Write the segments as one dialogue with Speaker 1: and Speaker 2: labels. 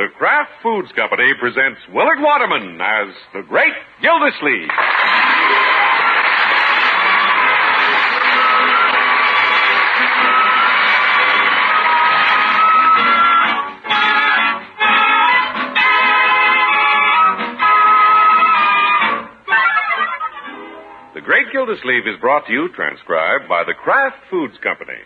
Speaker 1: the Kraft Foods Company presents Willard Waterman as the Great Gildersleeve. The Great Gildersleeve is brought to you, transcribed by the Kraft Foods Company.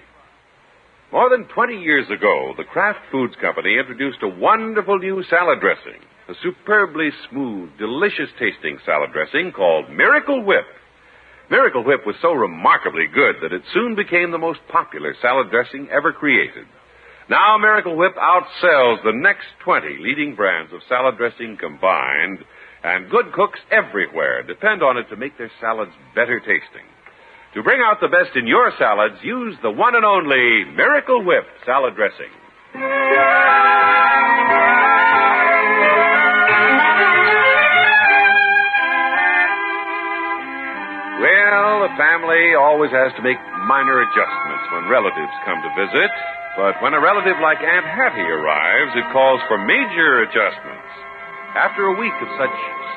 Speaker 1: More than 20 years ago, the Kraft Foods Company introduced a wonderful new salad dressing, a superbly smooth, delicious-tasting salad dressing called Miracle Whip. Miracle Whip was so remarkably good that it soon became the most popular salad dressing ever created. Now Miracle Whip outsells the next 20 leading brands of salad dressing combined, and good cooks everywhere depend on it to make their salads better tasting. To bring out the best in your salads, use the one and only Miracle Whip salad dressing. Well, a family always has to make minor adjustments when relatives come to visit. But when a relative like Aunt Hattie arrives, it calls for major adjustments. After a week of such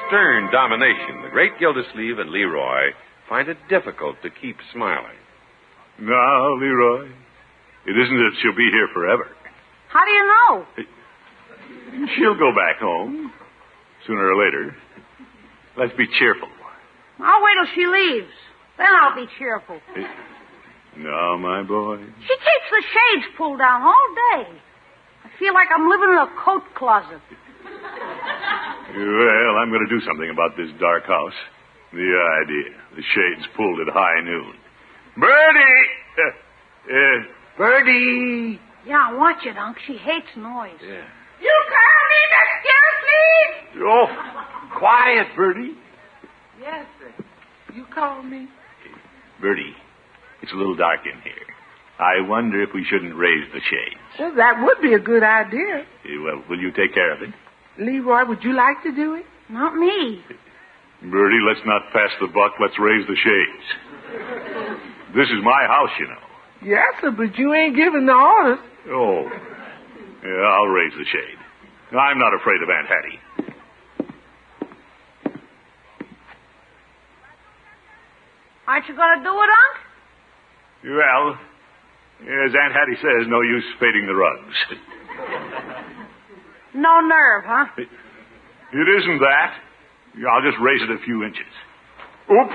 Speaker 1: stern domination, the Great Gildersleeve and Leroy find it difficult to keep smiling.
Speaker 2: No, Leroy, it isn't that she'll be here forever.
Speaker 3: How do you know?
Speaker 2: She'll go back home, sooner or later. Let's be cheerful.
Speaker 3: I'll wait till she leaves. Then I'll be cheerful.
Speaker 2: No, my boy.
Speaker 3: She keeps the shades pulled down all day. I feel like I'm living in a coat closet.
Speaker 2: Well, I'm going to do something about this dark house. The idea. The shades pulled at high noon. Birdie! Birdie!
Speaker 3: Yeah, watch it, Unc. She hates noise.
Speaker 2: Yeah.
Speaker 3: You call me Miss Gildersleeve?
Speaker 2: Oh, quiet, Birdie.
Speaker 4: Yes, sir. You called me?
Speaker 2: Birdie, it's a little dark in here. I wonder if we shouldn't raise the shades.
Speaker 4: Well, that would be a good idea.
Speaker 2: Well, will you take care of it?
Speaker 4: Leroy, would you like to do it?
Speaker 3: Not me.
Speaker 2: Birdie, let's not pass the buck. Let's raise the shades. This is my house, you know.
Speaker 4: Yes, sir, but you ain't giving the orders.
Speaker 2: Oh. Yeah, I'll raise the shade. I'm not afraid of Aunt Hattie.
Speaker 3: Aren't you going to do it, Unc?
Speaker 2: Well, as Aunt Hattie says, no use fading the rugs.
Speaker 3: No nerve, huh?
Speaker 2: It isn't that. I'll just raise it a few inches. Oop!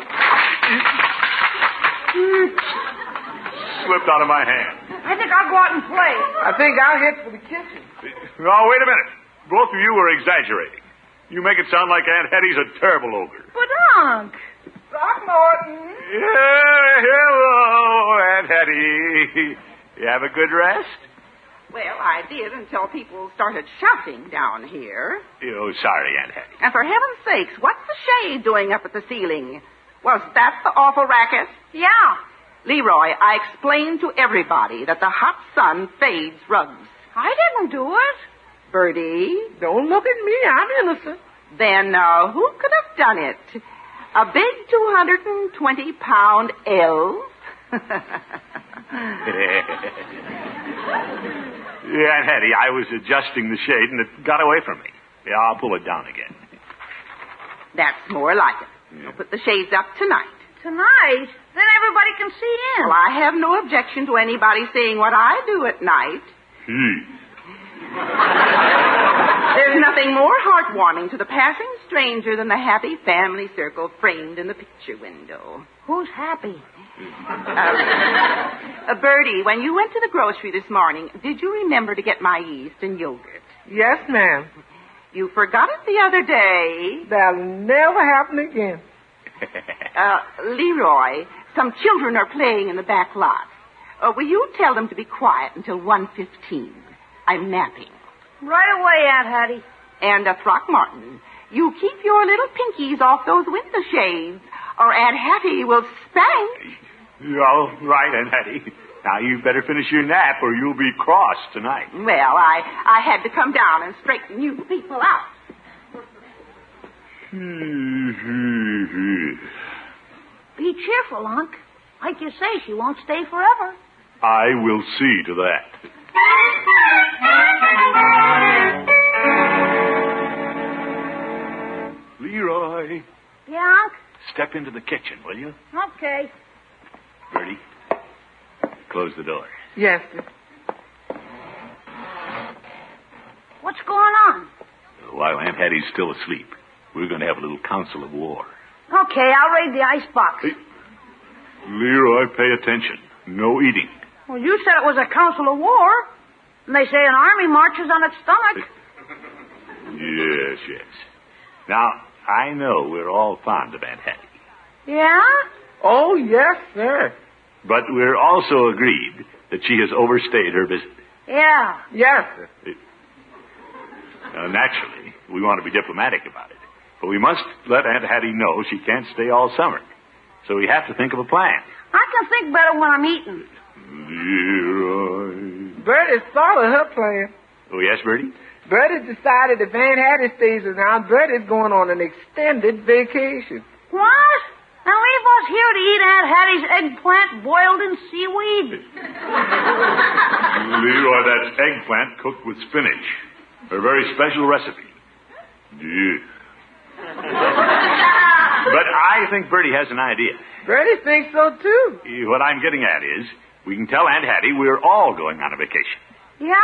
Speaker 2: Slipped out of my hand.
Speaker 3: I think I'll go out and play.
Speaker 4: I think I'll head for the kitchen.
Speaker 2: Oh, wait a minute. Both of you are exaggerating. You make it sound like Aunt Hattie's a terrible ogre.
Speaker 3: But, Unc.
Speaker 4: Throckmorton.
Speaker 2: Yeah, hello, Aunt Hattie. You have a good rest?
Speaker 5: Well, I did until people started shouting down here.
Speaker 2: Oh, sorry, Aunt Hattie.
Speaker 5: And for heaven's sakes, what's the shade doing up at the ceiling? Was that the awful racket?
Speaker 3: Yeah.
Speaker 5: Leroy, I explained to everybody that the hot sun fades rugs.
Speaker 3: I didn't do it.
Speaker 5: Birdie?
Speaker 4: Don't look at me. I'm innocent.
Speaker 5: Then who could have done it? A big 220-pound elf?
Speaker 2: Yeah, Aunt Hattie, I was adjusting the shade and it got away from me. Yeah, I'll pull it down again.
Speaker 5: That's more like it.
Speaker 2: Yeah.
Speaker 5: I'll put the shades up tonight.
Speaker 3: Tonight? Then everybody can see in.
Speaker 5: Well, I have no objection to anybody seeing what I do at night. There's nothing more heartwarming to the passing stranger than the happy family circle framed in the picture window.
Speaker 3: Who's happy?
Speaker 5: Birdie, when you went to the grocery this morning, did you remember to get my yeast and yogurt?
Speaker 4: Yes, ma'am.
Speaker 5: You forgot it the other day.
Speaker 4: That'll never happen again.
Speaker 5: Leroy, some children are playing in the back lot. Will you tell them to be quiet until 1:15? I'm napping.
Speaker 3: Right away, Aunt Hattie.
Speaker 5: And Throckmorton, you keep your little pinkies off those window shades, or Aunt Hattie will spank.
Speaker 2: All right, Aunt Hattie. Now, you better finish your nap or you'll be cross tonight.
Speaker 5: Well, I had to come down and straighten you people out.
Speaker 3: Be cheerful, Unc. Like you say, she won't stay forever.
Speaker 2: I will see to that. step into the kitchen, will you?
Speaker 3: Okay.
Speaker 2: Birdie, close the door.
Speaker 4: Yes, sir.
Speaker 3: What's going on?
Speaker 2: While Aunt Hattie's still asleep, we're going to have a little council of war.
Speaker 3: Okay, I'll raid the icebox.
Speaker 2: Hey, Leroy, pay attention. No eating.
Speaker 3: Well, you said it was a council of war. And they say an army marches on its stomach.
Speaker 2: Yes, yes. Now, I know we're all fond of Aunt Hattie.
Speaker 3: Yeah?
Speaker 4: Oh, yes, sir.
Speaker 2: But we're also agreed that she has overstayed her visit.
Speaker 3: Yeah.
Speaker 4: Yes, sir.
Speaker 2: Now, naturally, we want to be diplomatic about it. But we must let Aunt Hattie know she can't stay all summer. So we have to think of a plan.
Speaker 3: I can think better when I'm eating.
Speaker 2: Leroy.
Speaker 4: Birdie thought of her plan.
Speaker 2: Oh, yes, Birdie?
Speaker 4: Birdie decided if Aunt Hattie stays around, Birdie's going on an extended vacation.
Speaker 3: What? And leave us here to eat Aunt Hattie's eggplant boiled in seaweed?
Speaker 2: Leroy, that's eggplant cooked with spinach. Her very special recipe. Yeah. But I think Birdie has an idea.
Speaker 4: Birdie thinks so, too.
Speaker 2: What I'm getting at is, we can tell Aunt Hattie we're all going on a vacation.
Speaker 3: Yeah?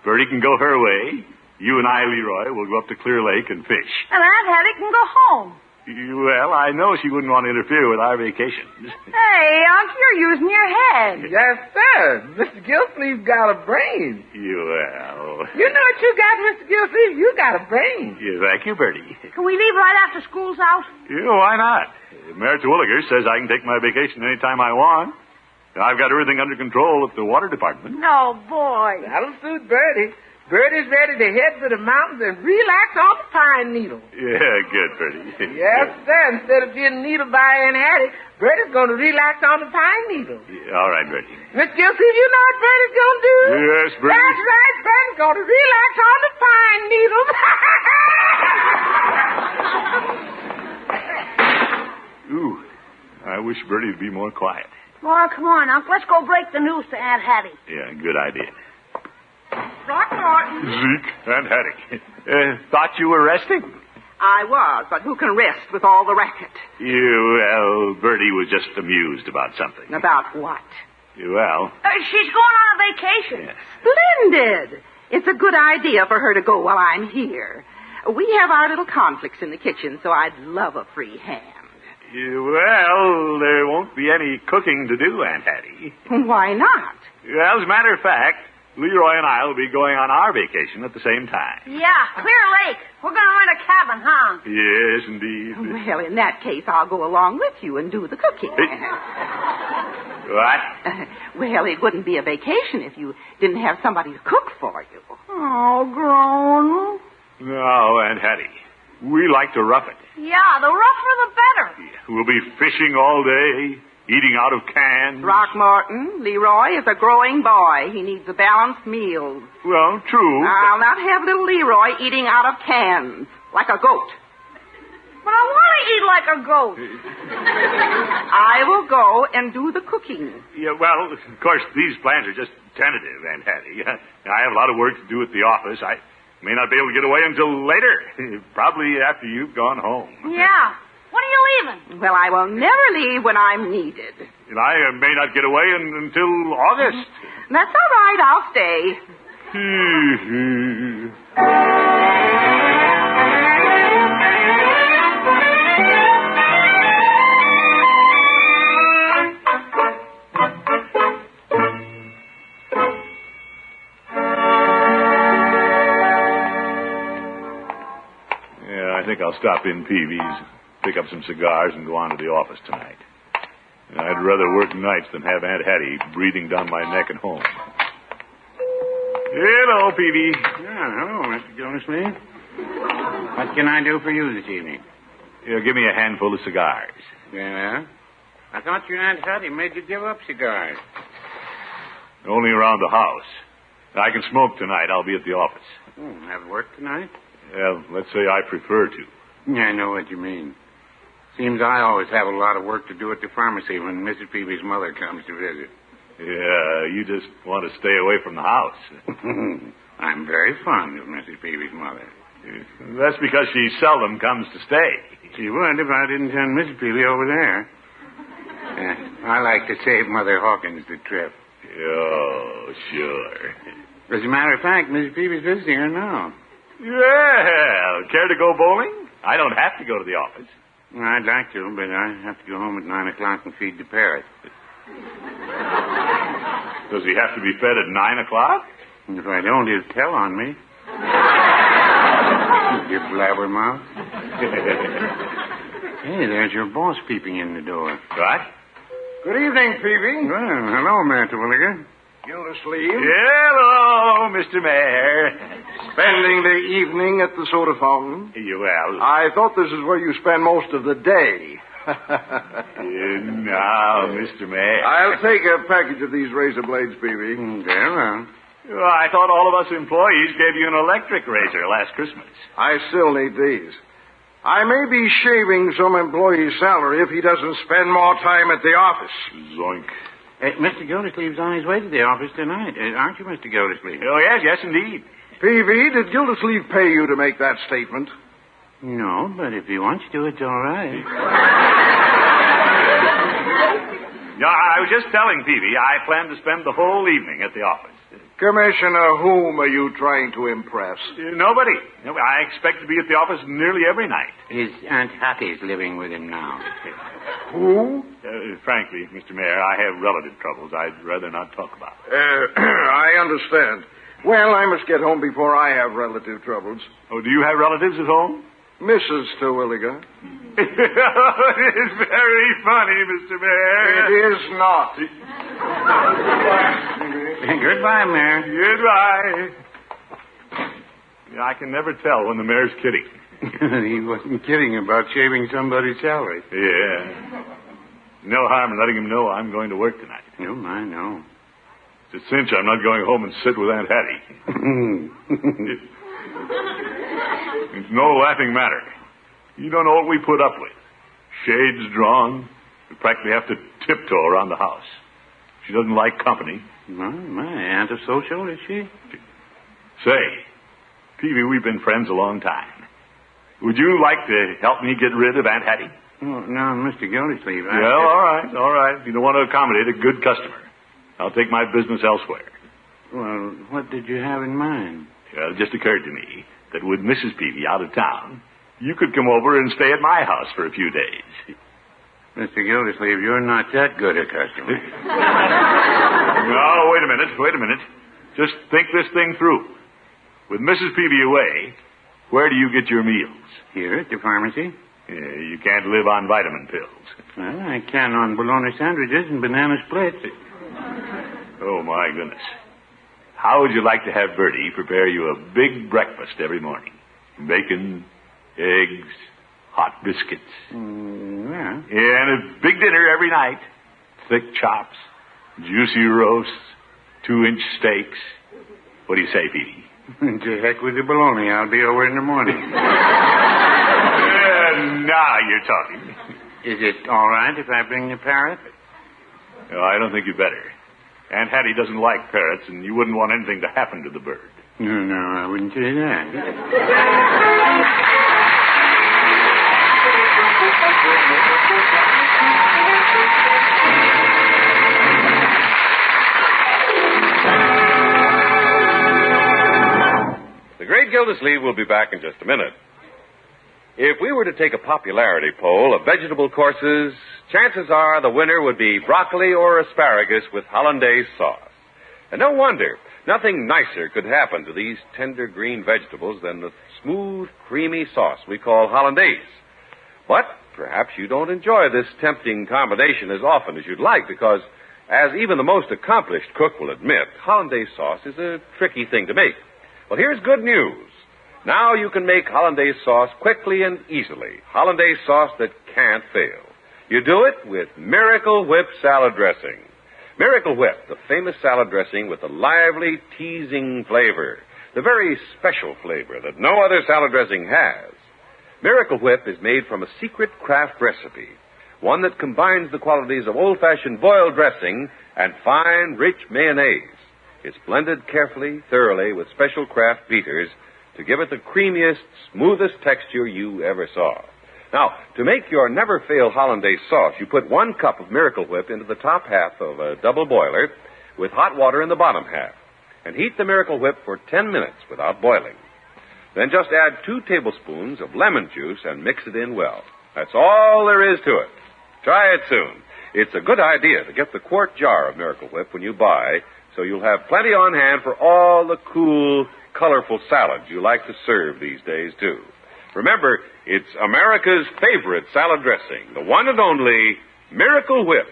Speaker 2: Birdie can go her way. You and I, Leroy, will go up to Clear Lake and fish.
Speaker 3: And Aunt Hattie can go home.
Speaker 2: Well, I know she wouldn't want to interfere with our vacation.
Speaker 3: Hey, Unc, you're using your head.
Speaker 4: Yes, sir. Mr. Gildersleeve's got a brain.
Speaker 2: Well.
Speaker 4: You know what you got, Mr. Gildersleeve? You got a brain.
Speaker 2: Yeah, thank you, Birdie.
Speaker 3: Can we leave right after school's out?
Speaker 2: Yeah, why not? Mayor Terwilliger says I can take my vacation anytime I want. I've got everything under control at the water department.
Speaker 3: No, boy.
Speaker 4: That'll suit Birdie. Birdie's ready to head for the mountains and relax on the pine needle.
Speaker 2: Yeah, good, Birdie.
Speaker 4: Yes, sir. Instead of being needled by Aunt Hattie, Birdie's going to relax on the pine needle.
Speaker 2: Yeah, all right, Birdie.
Speaker 4: Miss Gilsey, you know what Birdie's going to do?
Speaker 2: Yes, Birdie.
Speaker 4: That's right. Birdie's going to relax on the pine needle.
Speaker 2: Ooh, I wish Birdie would be more quiet.
Speaker 3: Well, come on, Unc. Let's go break the news to Aunt Hattie.
Speaker 2: Yeah, good idea.
Speaker 4: Throckmorton.
Speaker 2: Zeke and Hattie. Thought you were resting?
Speaker 5: I was, but who can rest with all the racket?
Speaker 2: Well, Birdie was just amused about something.
Speaker 5: About what?
Speaker 2: Well.
Speaker 3: She's going on a vacation.
Speaker 2: Yes.
Speaker 5: Splendid. It's a good idea for her to go while I'm here. We have our little conflicts in the kitchen, so I'd love a free hand.
Speaker 2: Well, there won't be any cooking to do, Aunt Hattie.
Speaker 5: Why not?
Speaker 2: Well, as a matter of fact, Leroy and I will be going on our vacation at the same time.
Speaker 3: Yeah, Clear Lake. We're going to rent a cabin, huh?
Speaker 2: Yes, indeed.
Speaker 5: Well, in that case, I'll go along with you and do the cooking.
Speaker 2: What?
Speaker 5: Well, it wouldn't be a vacation if you didn't have somebody to cook for you.
Speaker 3: Oh, grown.
Speaker 2: No, Aunt Hattie. We like to rough it.
Speaker 3: Yeah, the rougher the better.
Speaker 2: We'll be fishing all day, eating out of cans.
Speaker 5: Throckmorton, Leroy is a growing boy. He needs a balanced meal.
Speaker 2: Well, true.
Speaker 5: I'll not have little Leroy eating out of cans, like a goat.
Speaker 3: But I want to eat like a goat.
Speaker 5: I will go and do the cooking.
Speaker 2: Yeah, well, of course, these plans are just tentative, Aunt Hattie. I have a lot of work to do at the office. I may not be able to get away until later. Probably after you've gone home.
Speaker 3: Yeah. When are you leaving?
Speaker 5: Well, I will never leave when I'm needed.
Speaker 2: And I may not get away until August.
Speaker 5: That's all right. I'll stay.
Speaker 2: Yeah, I think I'll stop in Peavy's, pick up some cigars, and go on to the office tonight. I'd rather work nights than have Aunt Hattie breathing down my neck at home. Hello, Peavy.
Speaker 6: Hello, Mr. Gildersleeve. What can I do for you this evening?
Speaker 2: Here, give me a handful of cigars.
Speaker 6: Yeah? I thought your Aunt Hattie made you give up cigars.
Speaker 2: Only around the house. I can smoke tonight. I'll be at the office.
Speaker 6: Have work tonight?
Speaker 2: Well, let's say I prefer to.
Speaker 6: I know what you mean. Seems I always have a lot of work to do at the pharmacy when Mrs. Peavy's mother comes to visit.
Speaker 2: Yeah, you just want to stay away from the house.
Speaker 6: I'm very fond of Mrs. Peavy's mother.
Speaker 2: That's because she seldom comes to stay.
Speaker 6: She would if I didn't send Mrs. Peavy over there. I like to save Mother Hawkins the trip.
Speaker 2: Oh, sure.
Speaker 6: As a matter of fact, Mrs. Peavy's visiting her now.
Speaker 2: Well, care to go bowling? I don't have to go to the office.
Speaker 6: Well, I'd like to, but I have to go home at 9 o'clock and feed the parrot.
Speaker 2: Does he have to be fed at 9 o'clock?
Speaker 6: If I don't, he'll tell on me. You blabbermouth. Hey, there's your boss peeping in the door.
Speaker 2: What?
Speaker 7: Good evening, Peavy.
Speaker 6: Well, hello, Mr. Williger.
Speaker 7: Gildersleeve.
Speaker 2: Hello, Mr. Mayor.
Speaker 7: Spending the evening at the soda fountain?
Speaker 2: Well,
Speaker 7: I thought this is where you spend most of the day.
Speaker 2: now, Mr. Mayor.
Speaker 7: I'll take a package of these razor blades, Peavy.
Speaker 6: Very well.
Speaker 2: Well, I thought all of us employees gave you an electric razor last Christmas.
Speaker 7: I still need these. I may be shaving some employee's salary if he doesn't spend more time at the office.
Speaker 2: Zoink.
Speaker 6: Mr. Gildersleeve's on his way to the office tonight. Aren't you, Mr. Gildersleeve?
Speaker 2: Oh, yes, indeed.
Speaker 7: Peavy, did Gildersleeve pay you to make that statement?
Speaker 6: No, but if he wants to, it's all right.
Speaker 2: No, I was just telling Peavy I plan to spend the whole evening at the office.
Speaker 7: Commissioner, whom are you trying to impress?
Speaker 2: Nobody. I expect to be at the office nearly every night.
Speaker 6: His Aunt Hattie's living with him now.
Speaker 7: Who?
Speaker 2: Frankly, Mr. Mayor, I have relative troubles I'd rather not talk about.
Speaker 7: I understand. Well, I must get home before I have relative troubles.
Speaker 2: Oh, do you have relatives at home?
Speaker 7: Mrs. Terwilliger.
Speaker 2: It is very funny, Mr. Mayor.
Speaker 7: It is not.
Speaker 6: Goodbye, Mayor.
Speaker 2: Goodbye. I can never tell when the mayor's kidding.
Speaker 6: He wasn't kidding about shaving somebody's salary.
Speaker 2: Yeah. No harm in letting him know I'm going to work tonight.
Speaker 6: No, I know.
Speaker 2: It's a cinch I'm not going home and sit with Aunt Hattie. It's no laughing matter. You don't know what we put up with. Shades drawn. We practically have to tiptoe around the house. She doesn't like company.
Speaker 6: Well, my aunt a social, is she?
Speaker 2: Say, Peavy, we've been friends a long time. Would you like to help me get rid of Aunt Hattie?
Speaker 6: Oh, no, Mr. Gildersleeve.
Speaker 2: Well, all right. You don't want to accommodate a good customer. I'll take my business elsewhere.
Speaker 6: Well, what did you have in mind?
Speaker 2: Well, it just occurred to me that with Mrs. Peavy out of town, you could come over and stay at my house for a few days.
Speaker 6: Mr. Gildersleeve, you're not that good a customer.
Speaker 2: No, wait a minute. Just think this thing through. With Mrs. Peavy away, where do you get your meals?
Speaker 6: Here at the pharmacy.
Speaker 2: You can't live on vitamin pills.
Speaker 6: Well, I can on bologna sandwiches and banana splits.
Speaker 2: Oh, my goodness. How would you like to have Birdie prepare you a big breakfast every morning? Bacon, eggs, hot biscuits.
Speaker 6: Yeah.
Speaker 2: And a big dinner every night. Thick chops, juicy roasts, 2-inch steaks. What do you say, Petey?
Speaker 6: To heck with the bologna. I'll be over in the morning.
Speaker 2: Now you're talking.
Speaker 6: Is it all right if I bring the parrot?
Speaker 2: No, I don't think you better. Aunt Hattie doesn't like parrots, and you wouldn't want anything to happen to the bird.
Speaker 6: No, I wouldn't say that.
Speaker 1: The Great Gildersleeve will be back in just a minute. If we were to take a popularity poll of vegetable courses, chances are the winner would be broccoli or asparagus with hollandaise sauce. And no wonder. Nothing nicer could happen to these tender green vegetables than the smooth, creamy sauce we call hollandaise. But perhaps you don't enjoy this tempting combination as often as you'd like because, as even the most accomplished cook will admit, hollandaise sauce is a tricky thing to make. Well, here's good news. Now you can make hollandaise sauce quickly and easily. Hollandaise sauce that can't fail. You do it with Miracle Whip salad dressing. Miracle Whip, the famous salad dressing with the lively, teasing flavor. The very special flavor that no other salad dressing has. Miracle Whip is made from a secret craft recipe. One that combines the qualities of old-fashioned boiled dressing and fine, rich mayonnaise. It's blended carefully, thoroughly with special craft beaters to give it the creamiest, smoothest texture you ever saw. Now, to make your never-fail hollandaise sauce, you put 1 cup of Miracle Whip into the top half of a double boiler with hot water in the bottom half, and heat the Miracle Whip for 10 minutes without boiling. Then just add 2 tablespoons of lemon juice and mix it in well. That's all there is to it. Try it soon. It's a good idea to get the quart jar of Miracle Whip when you buy, so you'll have plenty on hand for all the cool, colorful salads you like to serve these days, too. Remember, it's America's favorite salad dressing, the one and only Miracle Whip.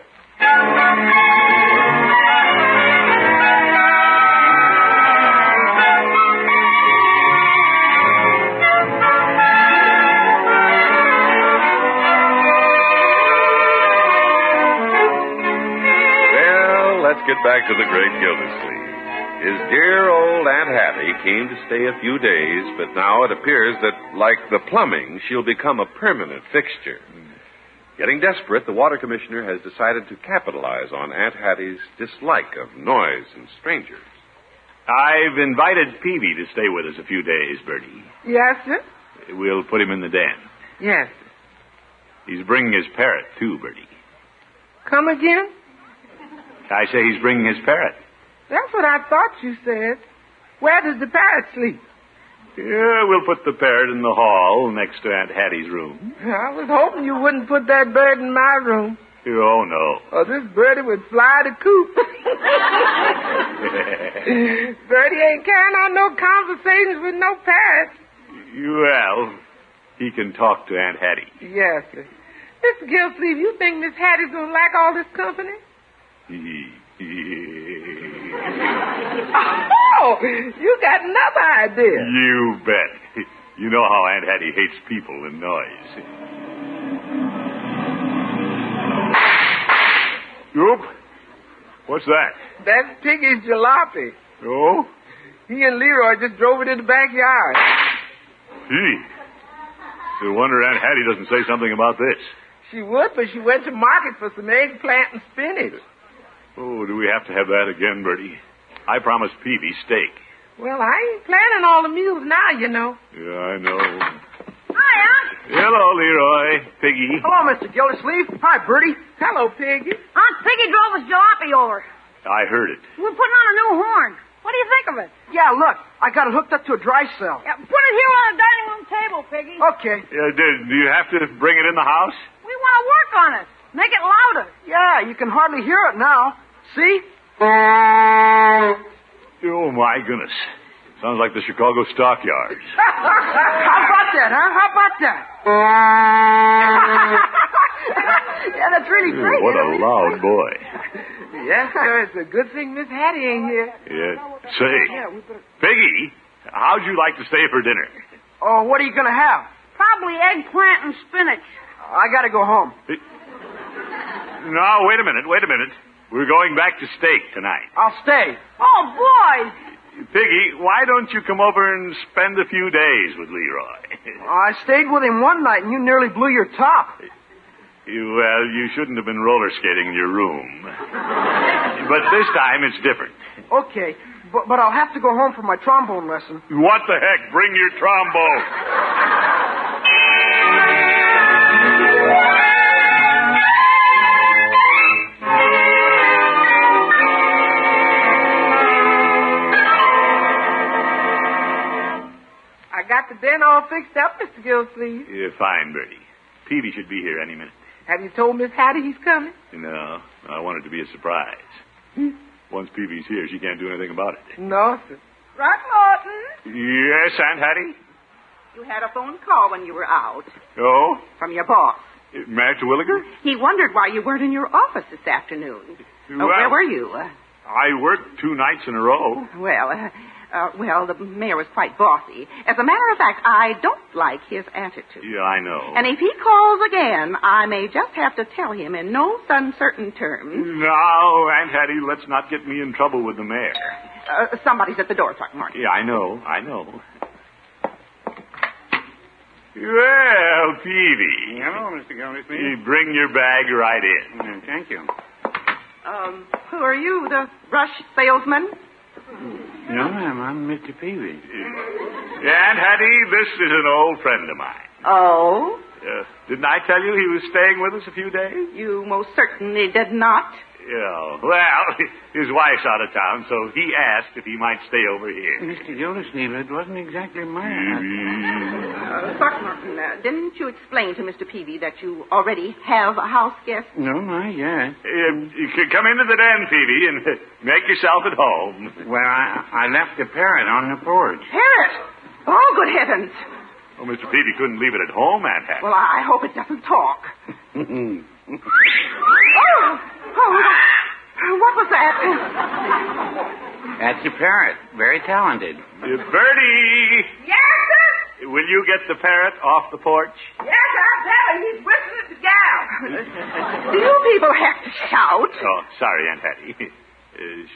Speaker 1: Well, let's get back to the Great Gildersleeve. His dear old Aunt Hattie came to stay a few days, but now it appears that, like the plumbing, she'll become a permanent fixture. Getting desperate, the water commissioner has decided to capitalize on Aunt Hattie's dislike of noise and strangers.
Speaker 2: I've invited Peavy to stay with us a few days, Birdie.
Speaker 4: Yes, sir?
Speaker 2: We'll put him in the den.
Speaker 4: Yes, sir.
Speaker 2: He's bringing his parrot, too, Birdie.
Speaker 4: Come again?
Speaker 2: I say he's bringing his parrot.
Speaker 4: That's what I thought you said. Where does the parrot sleep?
Speaker 2: Yeah, we'll put the parrot in the hall next to Aunt Hattie's room.
Speaker 4: I was hoping you wouldn't put that bird in my room.
Speaker 2: Oh, no.
Speaker 4: Or this birdie would fly the coop. Birdie ain't carrying on no conversations with no parrot.
Speaker 2: Well, he can talk to Aunt Hattie.
Speaker 4: Yes, sir. Mr. Gildersleeve, you think Miss Hattie's going to like all this company? Oh, you got another idea.
Speaker 2: You bet. You know how Aunt Hattie hates people and noise. Oop. What's that?
Speaker 4: That's Piggy's jalopy.
Speaker 2: Oh?
Speaker 4: He and Leroy just drove it in the backyard.
Speaker 2: Gee. No wonder Aunt Hattie doesn't say something about this.
Speaker 4: She would, but she went to market for some eggplant and spinach.
Speaker 2: Oh, do we have to have that again, Birdie? I promised Peavy steak.
Speaker 4: Well, I ain't planning all the meals now, you know.
Speaker 2: Yeah, I know.
Speaker 3: Hi, Aunt.
Speaker 2: Hello, Leroy. Piggy.
Speaker 8: Hello, Mr. Gildersleeve. Hi, Birdie.
Speaker 4: Hello, Piggy.
Speaker 3: Aunt Piggy drove his jalopy over.
Speaker 2: I heard it.
Speaker 3: We're putting on a new horn. What do you think of it?
Speaker 8: Yeah, look. I got it hooked up to a dry cell.
Speaker 3: Yeah, put it here on the dining room table, Piggy.
Speaker 8: Okay.
Speaker 2: Do you have to bring it in the house?
Speaker 3: We want to work on it. Make it louder.
Speaker 8: Yeah, you can hardly hear it now. See?
Speaker 2: Oh, my goodness. Sounds like the Chicago stockyards.
Speaker 8: How about that, huh? How about that? Yeah, that's really great.
Speaker 2: What a loud boy.
Speaker 4: Yes, sir. It's a good thing Miss Hattie ain't here.
Speaker 2: Yeah. Say, Piggy, how'd you like to stay for dinner?
Speaker 8: Oh, what are you going to have?
Speaker 3: Probably eggplant and spinach.
Speaker 8: I got to go home.
Speaker 2: No, wait a minute. We're going back to steak tonight.
Speaker 8: I'll stay.
Speaker 3: Oh, boys.
Speaker 2: Piggy, why don't you come over and spend a few days with Leroy?
Speaker 8: I stayed with him one night, and you nearly blew your top.
Speaker 2: Well, you shouldn't have been roller skating in your room. But this time it's different.
Speaker 8: Okay, but I'll have to go home for my trombone lesson.
Speaker 2: What the heck? Bring your trombone.
Speaker 4: I got the den all fixed up, Mr. Gildersleeve.
Speaker 2: Yeah, fine, Birdie. Peavy should be here any minute.
Speaker 4: Have you told Miss Hattie he's coming?
Speaker 2: No, I want it to be a surprise. Once Peavy's here, she can't do anything about it.
Speaker 4: No, sir.
Speaker 5: Throckmorton,
Speaker 2: Yes, Aunt Hattie?
Speaker 5: you had a phone call when you were out
Speaker 2: Oh?
Speaker 5: from your boss.
Speaker 2: Master Williger?
Speaker 5: He wondered why you weren't in your office this afternoon. Where were you?
Speaker 2: I worked 2 nights in a row.
Speaker 5: Well, the mayor was quite bossy. As a matter of fact, I don't like his attitude.
Speaker 2: Yeah, I know.
Speaker 5: And if he calls again, I may just have to tell him in no uncertain terms.
Speaker 2: Now, Aunt Hattie, let's not get me in trouble with the mayor.
Speaker 5: Somebody's at the door, Throckmorton.
Speaker 2: Yeah, I know. Well, Peavy.
Speaker 6: Hello, Mr. Gildersleeve.
Speaker 2: You bring your bag right in.
Speaker 6: Thank you.
Speaker 5: Who are you, the brush salesman?
Speaker 6: No, ma'am, I'm Mr. Peavy.
Speaker 2: Aunt Hattie, this is an old friend of mine.
Speaker 5: Oh?
Speaker 2: Didn't I tell you he was staying with us a few days?
Speaker 5: You most certainly did not.
Speaker 2: Yeah, well, his wife's out of town, so he asked if he might stay over here.
Speaker 6: Mr. Gildersleeve, it wasn't exactly my...
Speaker 5: Throckmorton, didn't you explain to Mr. Peavy that you already have a house guest?
Speaker 6: No, not yet.
Speaker 2: You can come into the den, Peavy, and make yourself at home.
Speaker 6: Well, I left the parrot on the porch.
Speaker 5: Parrot? Oh, good heavens.
Speaker 2: Oh, Mr. Peavy couldn't leave it at home, Aunt Hattie.
Speaker 5: Well, I hope it doesn't talk. What was that?
Speaker 6: That's the parrot. Very talented.
Speaker 2: Birdie!
Speaker 4: Yes, sir?
Speaker 2: Will you get the parrot off the porch?
Speaker 4: Yes, I'll tell him. He's whistling at the gal.
Speaker 5: Do you people have to shout?
Speaker 2: Oh, sorry, Aunt Hattie.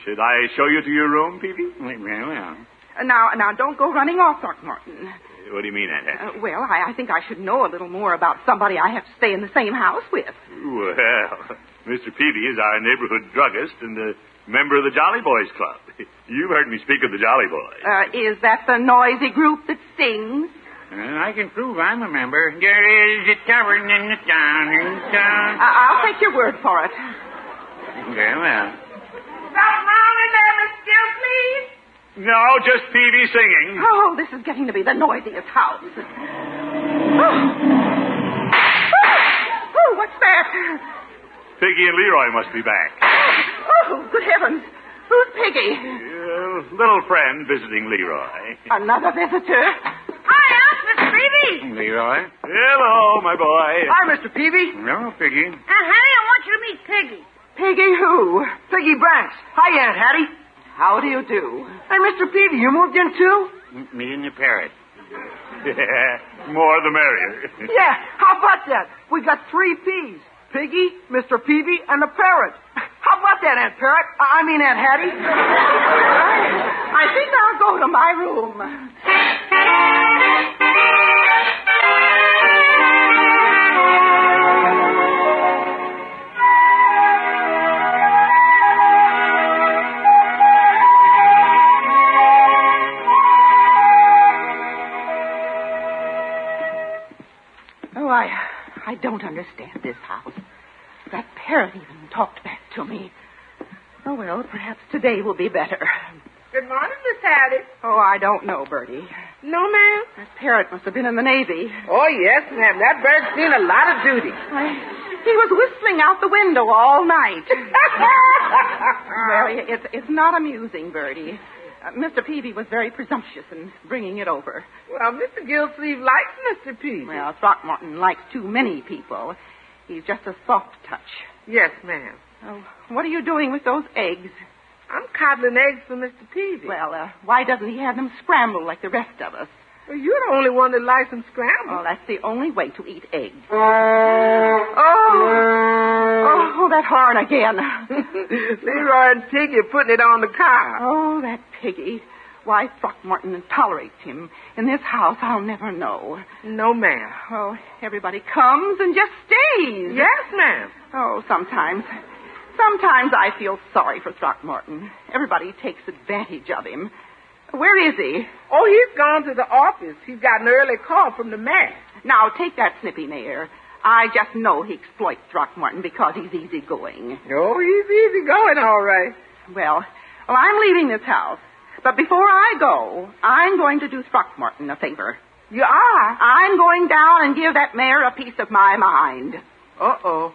Speaker 2: Should I show you to your room, Peavy?
Speaker 6: Well.
Speaker 5: Now, don't go running off, Throckmorton.
Speaker 2: What do you mean, Aunt Hattie?
Speaker 5: Well, I think I should know a little more about somebody I have to stay in the same house with.
Speaker 2: Well, Mr. Peavy is our neighborhood druggist and a member of the Jolly Boys Club. You've heard me speak of the Jolly Boys.
Speaker 5: Is that the noisy group that sings?
Speaker 6: I can prove I'm a member. There is a tavern in the town.
Speaker 5: I'll take your word for it.
Speaker 6: Very well.
Speaker 4: Something wrong in there, Miss Gildersleeve?
Speaker 2: No, just Peavy singing.
Speaker 5: Oh, this is getting to be the noisiest house. Oh, what's that?
Speaker 2: Piggy and Leroy must be back.
Speaker 5: Oh, good heavens. Who's Piggy?
Speaker 2: Little friend visiting Leroy.
Speaker 5: Another visitor?
Speaker 3: Hi, Aunt, Miss Peavy.
Speaker 6: Leroy?
Speaker 2: Hello, my boy.
Speaker 8: Hi, Mr. Peavy.
Speaker 6: No, Piggy.
Speaker 3: Aunt Hattie, I want you to meet Piggy.
Speaker 5: Piggy who?
Speaker 8: Piggy Branks. Hi, Aunt Hattie.
Speaker 5: How do you do?
Speaker 8: Hey, Mr. Peavy, you moved in too?
Speaker 6: Me and the parrot.
Speaker 2: More the merrier.
Speaker 8: Yeah, how about that? We got 3 P's. Piggy, Mr. Peavy, and the parrot. How about that, Aunt Parrot? I mean, Aunt Hattie.
Speaker 5: I think I'll go to my room. Oh, I don't understand this house. That parrot even talked back to me. Oh, well, perhaps today will be better.
Speaker 4: Good morning, Miss Hattie.
Speaker 5: Oh, I don't know, Birdie.
Speaker 4: No, ma'am?
Speaker 5: That parrot must have been in the Navy.
Speaker 4: Oh, yes, ma'am. That bird's seen a lot of duty.
Speaker 5: He was whistling out the window all night. Well, it's not amusing, Birdie. Mr. Peavy was very presumptuous in bringing it over.
Speaker 4: Well, Mr. Gildersleeve likes Mr. Peavy.
Speaker 5: Well, Throckmorton likes too many people. He's just a soft touch.
Speaker 4: Yes, ma'am.
Speaker 5: Oh, what are you doing with those eggs?
Speaker 4: I'm coddling eggs for Mr. Peavy.
Speaker 5: Well, why doesn't he have them scrambled like the rest of us?
Speaker 4: Well, you're the only one that likes them scrambled.
Speaker 5: Oh, that's the only way to eat eggs. Oh, that horn again.
Speaker 4: Leroy and Piggy are putting it on the car.
Speaker 5: Oh, that Piggy. Why Throckmorton tolerates him in this house, I'll never know.
Speaker 4: No, ma'am.
Speaker 5: Oh, everybody comes and just stays.
Speaker 4: Yes, ma'am.
Speaker 5: Oh, sometimes I feel sorry for Throckmorton. Everybody takes advantage of him. Where is he?
Speaker 4: Oh, he's gone to the office. He's got an early call from the mayor.
Speaker 5: Now, take that snippy mayor. I just know he exploits Throckmorton because he's easygoing.
Speaker 4: Oh, he's easy going, all right.
Speaker 5: Well, I'm leaving this house. But before I go, I'm going to do Throckmorton a favor.
Speaker 4: You are?
Speaker 5: I'm going down and give that mayor a piece of my mind.
Speaker 4: Uh-oh.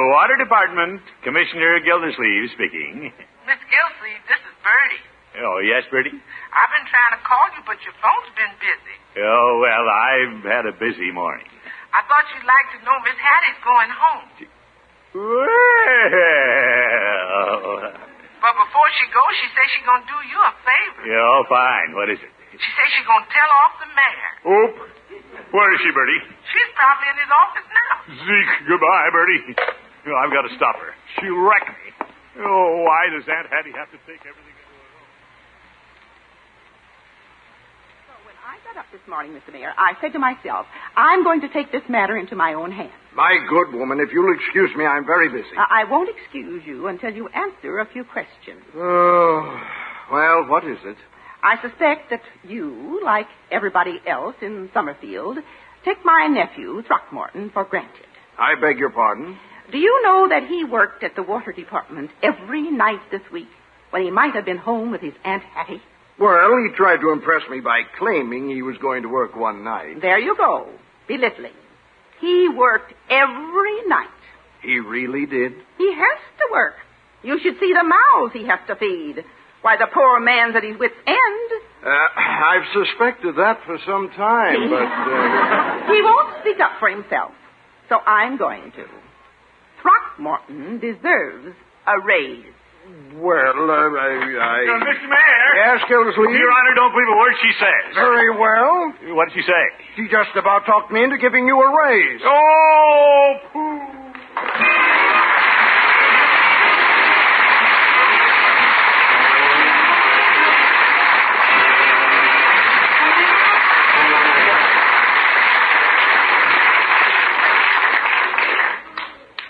Speaker 2: Water Department, Commissioner Gildersleeve speaking.
Speaker 9: Miss Gildersleeve, this is Birdie.
Speaker 2: Oh, yes, Birdie?
Speaker 9: I've been trying to call you, but your phone's been busy.
Speaker 2: Oh, well, I've had a busy morning.
Speaker 9: I thought you'd like to know Miss Hattie's going home.
Speaker 2: Well...
Speaker 9: But before she goes, she says she's going to do you a favor.
Speaker 2: Oh, fine. What is it?
Speaker 9: She says she's going to tell off the mayor.
Speaker 2: Oop. Where is she, Birdie?
Speaker 9: She's probably in his office now.
Speaker 2: Zeke, goodbye, Birdie. Oh, I've got to stop her. She'll wreck me. Oh, why does Aunt Hattie have to take everything into her own?
Speaker 5: So when I got up this morning, Mr. Mayor, I said to myself, I'm going to take this matter into my own hands.
Speaker 7: My good woman, if you'll excuse me, I'm very busy.
Speaker 5: I won't excuse you until you answer a few questions.
Speaker 7: Oh, well, what is it?
Speaker 5: I suspect that you, like everybody else in Summerfield, take my nephew, Throckmorton, for granted.
Speaker 7: I beg your pardon?
Speaker 5: Do you know that he worked at the water department every night this week when he might have been home with his Aunt Hattie?
Speaker 7: Well, he tried to impress me by claiming he was going to work one night.
Speaker 5: There you go, belittling. He worked every night.
Speaker 7: He really did?
Speaker 5: He has to work. You should see the mouths he has to feed. Why, the poor man's at his wit's end.
Speaker 7: I've suspected that for some time, but...
Speaker 5: He won't speak up for himself, so I'm going to. Throckmorton deserves a raise.
Speaker 7: Well,
Speaker 2: Mr. Mayor.
Speaker 7: Yes, Gildersleeve?
Speaker 2: Your Honor, don't believe a word she says.
Speaker 7: Very well.
Speaker 2: What did she say?
Speaker 7: She just about talked me into giving you a raise.
Speaker 2: Oh, pooh.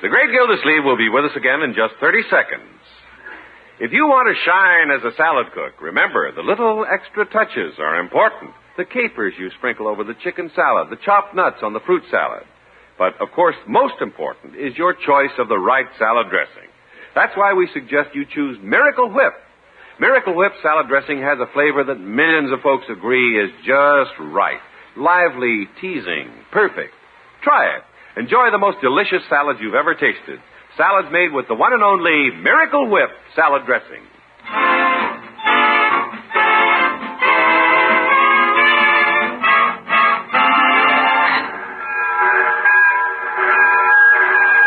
Speaker 1: The Great Gildersleeve will be with us again in just 30 seconds. If you want to shine as a salad cook, remember, the little extra touches are important. The capers you sprinkle over the chicken salad, the chopped nuts on the fruit salad. But, of course, most important is your choice of the right salad dressing. That's why we suggest you choose Miracle Whip. Miracle Whip salad dressing has a flavor that millions of folks agree is just right. Lively, teasing, perfect. Try it. Enjoy the most delicious salads you've ever tasted. Salads made with the one and only Miracle Whip salad dressing.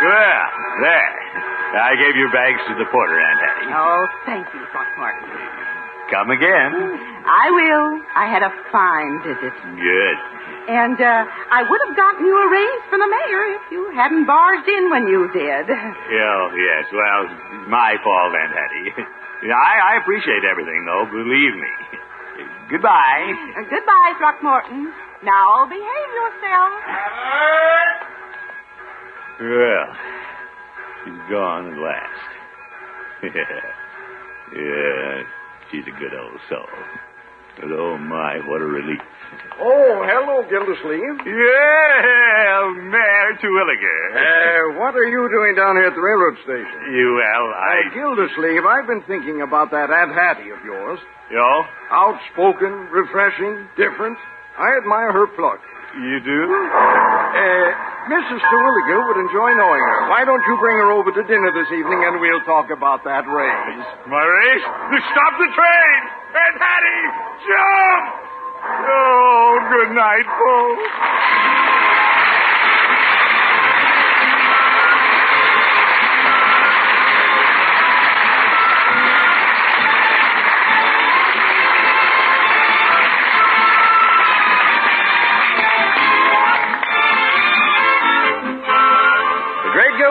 Speaker 2: Well, there. I gave your bags to the porter, Aunt Hattie.
Speaker 5: Oh, thank you, Throckmorton.
Speaker 2: Come again.
Speaker 5: I will. I had a fine visit.
Speaker 2: Good.
Speaker 5: And I would have gotten you a raise from the mayor if you hadn't barged in when you did.
Speaker 2: Oh, yes. Well, it's my fault, Aunt Hattie. I appreciate everything, though, believe me. Goodbye.
Speaker 5: Goodbye, Throckmorton. Now behave yourself.
Speaker 2: Well, she's gone at last. Yeah, she's a good old soul. But oh my, what a relief.
Speaker 7: Oh, hello, Gildersleeve.
Speaker 2: Yeah, Mayor Terwilliger.
Speaker 7: What are you doing down here at the railroad station? Gildersleeve, I've been thinking about that Aunt Hattie of yours.
Speaker 2: Yo?
Speaker 7: Outspoken, refreshing, different. I admire her pluck.
Speaker 2: You do?
Speaker 7: Mrs. Terwilliger would enjoy knowing her. Why don't you bring her over to dinner this evening and we'll talk about that raise?
Speaker 2: My raise? Stop the train! Aunt Hattie, jump! Oh, good night, folks.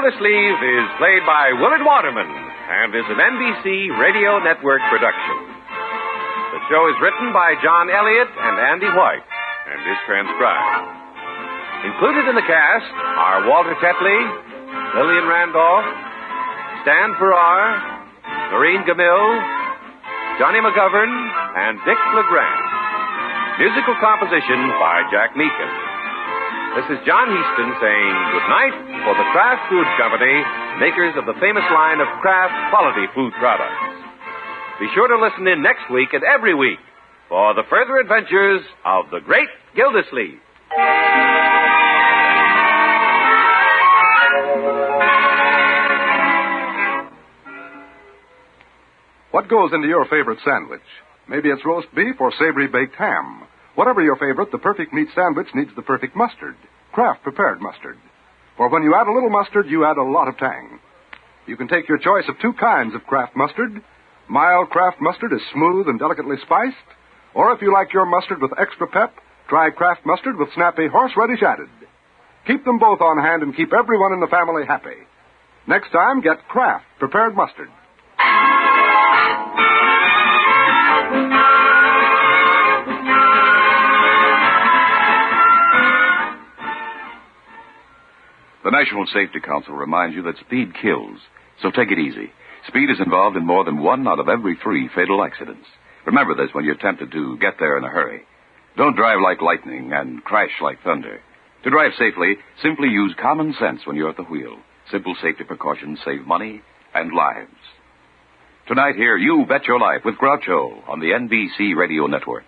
Speaker 1: Gildersleeve is played by Willard Waterman and is an NBC Radio Network production. The show is written by John Elliott and Andy White and is transcribed. Included in the cast are Walter Tetley, Lillian Randolph, Stan Farrar, Noreen Gamille, Johnny McGovern, and Dick LeGrand. Musical composition by Jack Meakin. This is John Heaston saying good night for the Kraft Foods Company, makers of the famous line of Kraft quality food products. Be sure to listen in next week and every week for the further adventures of the Great Gildersleeve.
Speaker 10: What goes into your favorite sandwich? Maybe it's roast beef or savory baked ham. Whatever your favorite, the perfect meat sandwich needs the perfect mustard, Kraft prepared mustard. For when you add a little mustard, you add a lot of tang. You can take your choice of two kinds of Kraft mustard. Mild Kraft mustard is smooth and delicately spiced. Or if you like your mustard with extra pep, try Kraft mustard with snappy horseradish added. Keep them both on hand and keep everyone in the family happy. Next time, get Kraft prepared mustard.
Speaker 11: The National Safety Council reminds you that speed kills, so take it easy. Speed is involved in more than 1 out of every 3 fatal accidents. Remember this when you're tempted to get there in a hurry. Don't drive like lightning and crash like thunder. To drive safely, simply use common sense when you're at the wheel. Simple safety precautions save money and lives. Tonight, hear You Bet Your Life with Groucho on the NBC Radio Network.